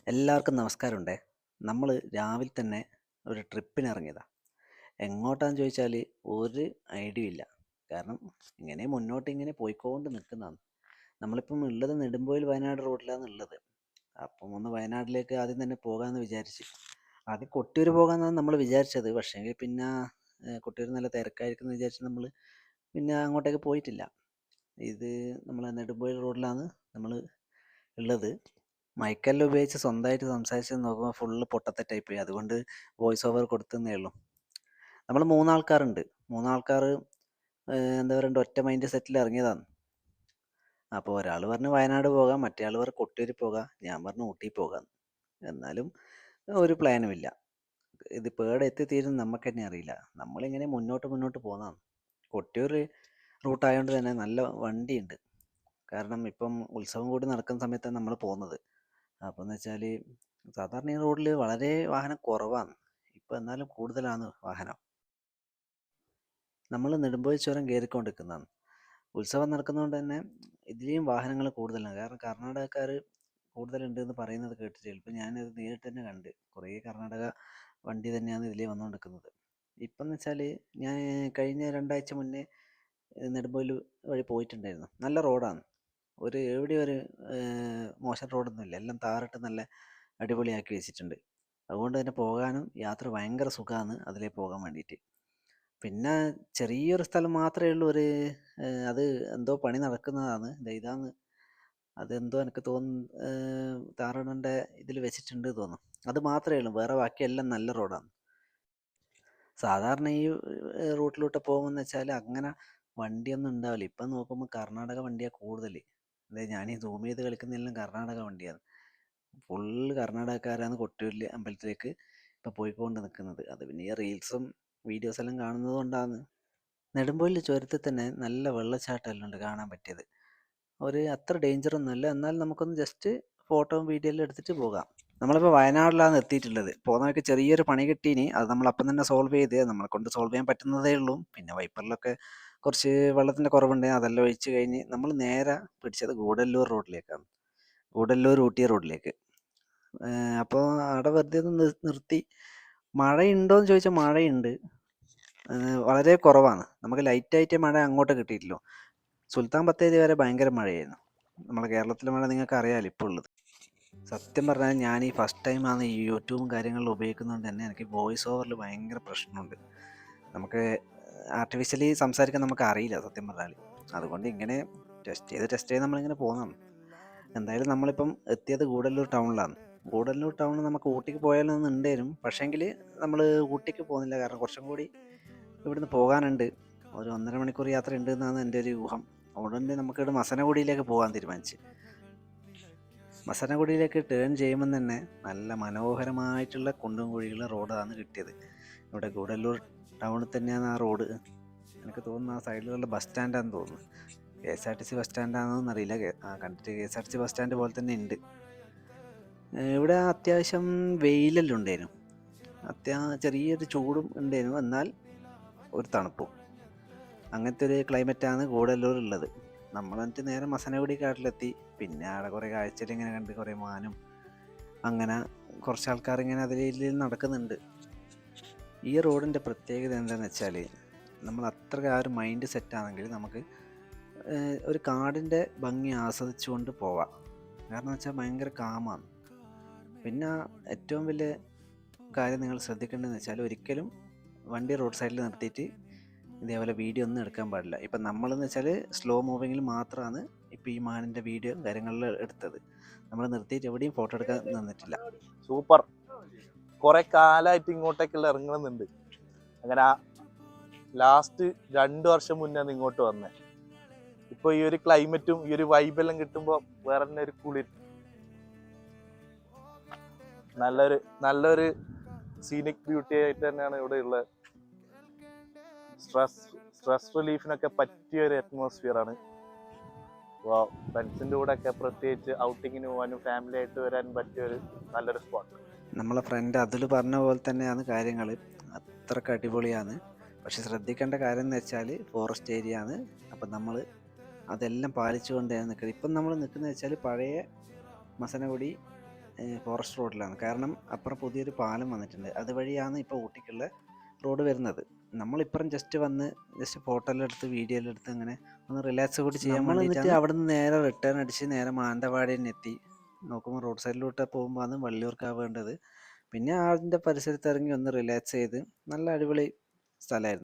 എല്ലാവർക്കും നമസ്കാരമുണ്ടേ. നമ്മൾ രാവിലെ തന്നെ ഒരു ട്രിപ്പിന് ഇറങ്ങിയതാ. എങ്ങോട്ടാന്ന് ചോദിച്ചാൽ ഒരു ഐഡിയ ഇല്ല. കാരണം ഇങ്ങനെ മുന്നോട്ട് ഇങ്ങനെ പോയിക്കൊണ്ട് നിൽക്കുന്നതാണ്. നമ്മളിപ്പം ഉള്ളത് നെടുമ്പോയിൽ വയനാട് റോഡിലാണ് ഉള്ളത്. അപ്പം ഒന്ന് വയനാട്ടിലേക്ക് ആദ്യം തന്നെ പോകാമെന്ന് വിചാരിച്ച്. ആദ്യം കൊട്ടിയൂർ പോകാമെന്നാണ് നമ്മൾ വിചാരിച്ചത്. പക്ഷേങ്കിൽ പിന്നെ കൊട്ടിയൂർ നല്ല തിരക്കായിരിക്കും എന്ന് വിചാരിച്ച് നമ്മൾ പിന്നെ അങ്ങോട്ടേക്ക് പോയിട്ടില്ല. ഇത് നമ്മളെ നെടുമ്പോയിൽ റോഡിലാണ് നമ്മൾ ഉള്ളത്. മൈക്കെല്ലാം ഉപയോഗിച്ച് സ്വന്തമായിട്ട് സംസാരിച്ച് നോക്കുമ്പോൾ ഫുള്ള് പൊട്ടത്തെറ്റായിപ്പോയി. അതുകൊണ്ട് വോയിസ് ഓവർ കൊടുത്തന്നേ ഉള്ളൂ. നമ്മൾ മൂന്നാൾക്കാരുണ്ട്. മൂന്നാൾക്കാർ എന്താ പറയണ്ട ഒറ്റ മൈൻഡ് സെറ്റിൽ ഇറങ്ങിയതാണ്. അപ്പോൾ ഒരാൾ പറഞ്ഞു വയനാട് പോകാം, മറ്റേ ആൾ പറഞ്ഞു കൊട്ടിയൂർ പോകാം, ഞാൻ പറഞ്ഞു ഊട്ടി പോകാം. എന്നാലും ഒരു പ്ലാനും ഇല്ല. ഇതിപ്പോൾ എവിടെ എത്തിത്തീരും നമുക്ക് തന്നെ അറിയില്ല. നമ്മളിങ്ങനെ മുന്നോട്ട് മുന്നോട്ട് പോകുന്നതാണ്. കൊട്ടിയൂർ റൂട്ടായതുകൊണ്ട് തന്നെ നല്ല വണ്ടിയുണ്ട്. കാരണം ഇപ്പം ഉത്സവം കൂടി നടക്കുന്ന സമയത്താണ് നമ്മൾ പോകുന്നത്. അപ്പോൾ എന്ന് വെച്ചാൽ സാധാരണ ഈ റോഡിൽ വളരെ വാഹനം കുറവാണ്. ഇപ്പം എന്നാലും കൂടുതലാണ് വാഹനം. നമ്മൾ നെടുമ്പോയി ചുരം കയറിക്കൊണ്ടിരിക്കുന്നതാണ്. ഉത്സവം നടക്കുന്നതുകൊണ്ട് തന്നെ ഇതിലെയും വാഹനങ്ങൾ കൂടുതലാണ്. കാരണം കർണാടകക്കാർ കൂടുതലുണ്ട് എന്ന് പറയുന്നത് കേട്ടിട്ട് ഇപ്പം ഞാനത് നേരിട്ട് തന്നെ കണ്ട്. കുറേ കർണാടക വണ്ടി തന്നെയാണ് ഇതിലേ വന്നുകൊണ്ടിരിക്കുന്നത്. ഇപ്പം എന്ന് വെച്ചാൽ ഞാൻ കഴിഞ്ഞ 2 ആഴ്ച മുന്നേ നെടുമ്പോയിൽ വഴി പോയിട്ടുണ്ടായിരുന്നു. നല്ല റോഡാണ്. എവിടെയും ഒരു മോശം റോഡൊന്നുമില്ല. എല്ലാം താറിട്ട് നല്ല അടിപൊളിയാക്കി വെച്ചിട്ടുണ്ട്. അതുകൊണ്ട് തന്നെ പോകാനും യാത്ര ഭയങ്കര സുഖമാണ് അതിലേ പോകാൻ വേണ്ടിയിട്ട്. പിന്നെ ചെറിയൊരു സ്ഥലം മാത്രമേ ഉള്ളൂ അത് എന്തോ പണി നടക്കുന്നതാണ്. ഇതാണ് അതെന്തോ എനിക്ക് തോന്നുന്നു താറിടേണ്ട ഇതിൽ വെച്ചിട്ടുണ്ട് തോന്നുന്നു. അത് മാത്രമേ ഉള്ളൂ. വേറെ ബാക്കിയെല്ലാം നല്ല റോഡാണ്. സാധാരണ ഈ റൂട്ടിലൂടെ പോകുമെന്ന് വെച്ചാൽ അങ്ങനെ വണ്ടിയൊന്നും ഉണ്ടാവില്ല. ഇപ്പം നോക്കുമ്പോൾ കർണാടക വണ്ടിയാണ് കൂടുതൽ. അതെ, ഞാൻ ഈ സൂം ചെയ്ത് കളിക്കുന്നതെല്ലാം കർണാടക വണ്ടിയാണ്. ഫുള്ള് കർണാടകക്കാരാണ് കൊട്ടിയൂരിൽ അമ്പലത്തിലേക്ക് ഇപ്പം പോയിക്കൊണ്ട് നിൽക്കുന്നത്. അത് പിന്നെ ഈ റീൽസും വീഡിയോസ് എല്ലാം കാണുന്നത് കൊണ്ടാണ്. നെടുമ്പോയിൽ ചുരത്തിൽ തന്നെ നല്ല വെള്ളച്ചാട്ടമെല്ലാം ഉണ്ട് കാണാൻ പറ്റിയത്. അത്ര ഡേഞ്ചർ ഒന്നുമല്ല. എന്നാൽ നമുക്കൊന്ന് ജസ്റ്റ് ഫോട്ടോയും വീഡിയോ എല്ലാം എടുത്തിട്ട് പോകാം. നമ്മളിപ്പോൾ വയനാട്ടിലാണ് എത്തിയിട്ടുള്ളത്. പോകുന്ന വഴിക്ക് ചെറിയൊരു പണി കിട്ടീനി. അത് നമ്മളപ്പം തന്നെ സോൾവ് ചെയ്ത് നമ്മളെ കൊണ്ട് സോൾവ് ചെയ്യാൻ പറ്റുന്നതേ ഉള്ളൂ. പിന്നെ വൈപ്പറിലൊക്കെ കുറച്ച് വെള്ളത്തിൻ്റെ കുറവുണ്ട്. അതെല്ലാം ഒഴിച്ച് കഴിഞ്ഞ് നമ്മൾ നേരെ പിടിച്ചത് ഗൂഡല്ലൂർ റോഡിലേക്കാണ്. ഗൂഡല്ലൂർ ഊട്ടി റോഡിലേക്ക്. അപ്പോൾ അവിടെ വെറുതെ ഒന്ന് നിർത്തി. മഴയുണ്ടോയെന്ന് ചോദിച്ചാൽ മഴയുണ്ട്. വളരെ കുറവാണ്. നമുക്ക് ലൈറ്റായിട്ട് മഴ അങ്ങോട്ട് കിട്ടിയിട്ടുള്ളൂ. സുൽത്താൻ ബത്തേരി വരെ ഭയങ്കര മഴയായിരുന്നു. നമ്മളെ കേരളത്തിലെ മഴ നിങ്ങൾക്ക് അറിയാമല്ലോ ഇപ്പോൾ ഉള്ളത്. സത്യം പറഞ്ഞാൽ ഞാൻ ഈ ഫസ്റ്റ് ടൈമാണ് ഈ യൂട്യൂബും കാര്യങ്ങളിലും ഉപയോഗിക്കുന്നതുകൊണ്ട് തന്നെ എനിക്ക് വോയിസ് ഓവറിൽ ഭയങ്കര പ്രശ്നമുണ്ട്. നമുക്ക് ആർട്ടിഫിഷ്യലി സംസാരിക്കാൻ നമുക്ക് അറിയില്ല സത്യം പറഞ്ഞാൽ. അതുകൊണ്ട് ഇങ്ങനെ ടെസ്റ്റ് ചെയ്ത് നമ്മളിങ്ങനെ പോകുന്നതാണ്. എന്തായാലും നമ്മളിപ്പം എത്തിയത് ഗൂഡല്ലൂർ ടൗണിലാണ്. ഗൂഡല്ലൂർ ടൗൺ നമുക്ക് ഊട്ടിക്ക് പോയാലൊന്നും ഉണ്ടായിരുന്നു. പക്ഷേങ്കിൽ നമ്മൾ ഊട്ടിക്ക് പോകുന്നില്ല. കാരണം കുറച്ചും കൂടി ഇവിടുന്ന് പോകാനുണ്ട്. ഒരു 1.5 മണിക്കൂർ യാത്ര ഉണ്ട് എന്നാണ് എൻ്റെ ഒരു ഊഹം. അതുകൊണ്ട് നമുക്കിവിടെ മസനഗുഡിയിലേക്ക് പോകാൻ തീരുമാനിച്ചു. മസനഗുഡിയിലേക്ക് ടേൺ ചെയ്യുമ്പോൾ തന്നെ നല്ല മനോഹരമായിട്ടുള്ള കുണ്ടും കുഴിയുള്ള റോഡാണ് കിട്ടിയത്. ഇവിടെ ഗൂഡല്ലൂർ ടൗണിൽ തന്നെയാണ് ആ റോഡ്. എനിക്ക് തോന്നുന്നു ആ സൈഡിലുള്ള ബസ് സ്റ്റാൻഡാണെന്ന് തോന്നുന്നു. KSRTC ബസ് സ്റ്റാൻഡാണെന്നൊന്നും അറിയില്ല. കണ്ടിട്ട് KSRTC ബസ് സ്റ്റാൻഡ് പോലെ തന്നെ ഉണ്ട്. ഇവിടെ അത്യാവശ്യം വെയിലെല്ലാം ഉണ്ടായിരുന്നു. ചെറിയൊരു ചൂടും ഉണ്ടായിരുന്നു. എന്നാൽ ഒരു തണുപ്പും. അങ്ങനത്തെ ഒരു ക്ലൈമറ്റാണ് ഗൂഡല്ലൂർ ഉള്ളത്. നമ്മൾ എന്നിട്ട് നേരെ മസനഗുഡി കാട്ടിലെത്തി. പിന്നെ അവിടെ കുറേ കാഴ്ചകൾ ഇങ്ങനെ കണ്ട്, കുറേ മാനും അങ്ങനെ കുറച്ച് ആൾക്കാർ ഇങ്ങനെ അതിൽ നടക്കുന്നുണ്ട്. ഈ റോഡിൻ്റെ പ്രത്യേകത എന്താണെന്ന് വെച്ചാൽ നമ്മൾ അത്രയ്ക്ക് ആ ഒരു മൈൻഡ് സെറ്റാണെങ്കിൽ നമുക്ക് ഒരു കാടിൻ്റെ ഭംഗി ആസ്വദിച്ചുകൊണ്ട് പോവാം. കാരണം വെച്ചാൽ ഭയങ്കര കാമാണ്. പിന്നെ ഏറ്റവും വലിയ കാര്യം നിങ്ങൾ ശ്രദ്ധിക്കേണ്ടതെന്ന് വെച്ചാൽ ഒരിക്കലും വണ്ടി റോഡ് സൈഡിൽ നിർത്തിയിട്ട് ഇതേപോലെ വീഡിയോ ഒന്നും എടുക്കാൻ പാടില്ല. ഇപ്പം നമ്മളെന്ന് വെച്ചാൽ സ്ലോ മൂവിങ്ങിൽ മാത്രമാണ് ഇപ്പോൾ ഈ മാനിൻ്റെ വീഡിയോ കാര്യങ്ങളിൽ എടുത്തത്. നമ്മൾ നിർത്തിയിട്ട് എവിടെയും ഫോട്ടോ എടുക്കാൻ നിന്നിട്ടില്ല. സൂപ്പർ. കുറെ കാലമായിട്ട് ഇങ്ങോട്ടേക്കുള്ള ഇറങ്ങണമെന്നുണ്ട്. അങ്ങനെ ലാസ്റ്റ് 2 വർഷം മുന്നേ ഇങ്ങോട്ട് വന്നേ. ഇപ്പൊ ഈ ഒരു ക്ലൈമറ്റും ഈ ഒരു വൈബെല്ലാം കിട്ടുമ്പോൾ വേറെ തന്നെ ഒരു കുളിർ, നല്ലൊരു സീനിക് ബ്യൂട്ടി ആയിട്ട് തന്നെയാണ് ഇവിടെ ഉള്ളത്. സ്ട്രെസ് റിലീഫിനൊക്കെ പറ്റിയ ഒരു അറ്റ്മോസ്ഫിയർ ആണ്. ഫ്രണ്ട്സിൻ്റെ കൂടെ ഒക്കെ പ്രത്യേകിച്ച് ഔട്ടിങ്ങിന് പോകാനും ഫാമിലി ആയിട്ട് വരാനും പറ്റിയ ഒരു നല്ലൊരു സ്പോട്ട്. നമ്മളെ ഫ്രണ്ട് അതിൽ പറഞ്ഞ പോലെ തന്നെയാണ് കാര്യങ്ങൾ. അത്രയ്ക്ക് അടിപൊളിയാണ്. പക്ഷെ ശ്രദ്ധിക്കേണ്ട കാര്യം എന്ന് വെച്ചാൽ ഫോറസ്റ്റ് ഏരിയ ആണ്. അപ്പം നമ്മൾ അതെല്ലാം പാലിച്ചുകൊണ്ടാണ് നിൽക്കുന്നത്. ഇപ്പം നമ്മൾ നിൽക്കുന്നത് വെച്ചാൽ പഴയ മസനഗുഡി ഫോറസ്റ്റ് റോഡിലാണ്. കാരണം അപ്പുറം പുതിയൊരു പാലം വന്നിട്ടുണ്ട്. അതുവഴിയാണ് ഇപ്പോൾ ഊട്ടിക്കുള്ള റോഡ് വരുന്നത്. നമ്മളിപ്പുറം ജസ്റ്റ് ഫോട്ടോ എല്ലാം എടുത്ത് വീഡിയോ എല്ലാം എടുത്ത് അങ്ങനെ ഒന്ന് റിലാക്സ് കൂടി ചെയ്യാൻ വേണ്ടിയിട്ടാണ്. അവിടെ നിന്ന് നേരെ റിട്ടേൺ അടിച്ച് നേരെ മാനന്തവാടി തന്നെ എത്തി. നോക്കുമ്പോൾ റോഡ് സൈഡിലോട്ട് പോകുമ്പോൾ ആണ് വള്ളിയൂർക്കാവ് വേണ്ടത്. പിന്നെ അതിൻ്റെ പരിസരത്ത് ഇറങ്ങി ഒന്ന് റിലാക്സ് ചെയ്ത് നല്ല അടിപൊളി സ്ഥലമായിരുന്നു.